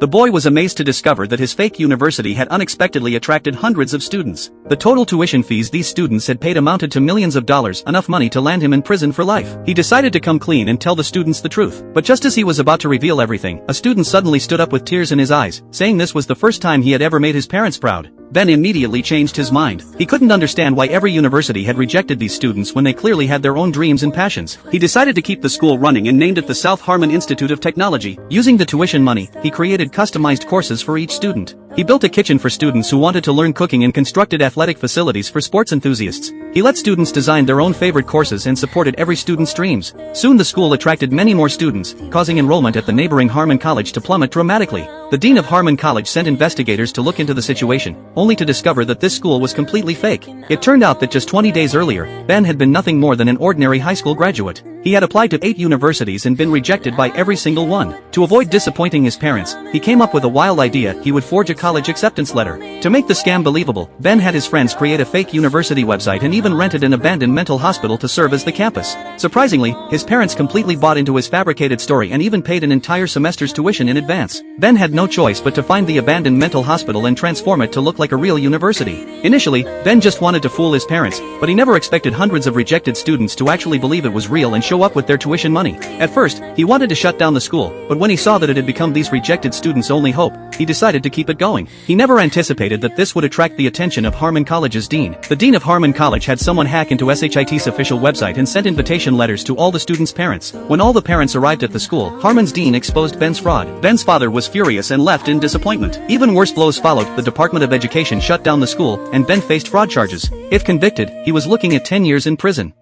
The boy was amazed to discover that his fake university had unexpectedly attracted hundreds of students. The total tuition fees these students had paid amounted to millions of dollars, enough money to land him in prison for life. He decided to come clean and tell the students the truth. But just as he was about to reveal everything, a student suddenly stood up with tears in his eyes, saying this was the first time he had ever made his parents proud. Ben immediately changed his mind. He couldn't understand why every university had rejected these students when they clearly had their own dreams and passions. He decided to keep the school running and named it the South Harmon Institute of Technology. Using the tuition money, he created customized courses for each student. He built a kitchen for students who wanted to learn cooking and constructed athletic facilities for sports enthusiasts. He let students design their own favorite courses and supported every student's dreams. Soon the school attracted many more students, causing enrollment at the neighboring Harmon College to plummet dramatically. The dean of Harmon College sent investigators to look into the situation, only to discover that this school was completely fake. It turned out that just 20 days earlier, Ben had been nothing more than an ordinary high school graduate. He had applied to 8 universities and been rejected by every single one. To avoid disappointing his parents, he came up with a wild idea: he would forge a college acceptance letter. To make the scam believable, Ben had his friends create a fake university website and even rented an abandoned mental hospital to serve as the campus. Surprisingly, his parents completely bought into his fabricated story and even paid an entire semester's tuition in advance. Ben had no choice but to find the abandoned mental hospital and transform it to look like a real university. Initially, Ben just wanted to fool his parents, but he never expected hundreds of rejected students to actually believe it was real and show up with their tuition money. At first, he wanted to shut down the school, but when he saw that it had become these rejected students' only hope, he decided to keep it going. He never anticipated that this would attract the attention of Harmon College's dean. The dean of Harmon College had someone hack into SHIT's official website and sent invitation letters to all the students' parents. When all the parents arrived at the school, Harmon's dean exposed Ben's fraud. Ben's father was furious and left in disappointment. Even worse blows followed. The Department of Education shut down the school, and Ben faced fraud charges. If convicted, he was looking at 10 years in prison.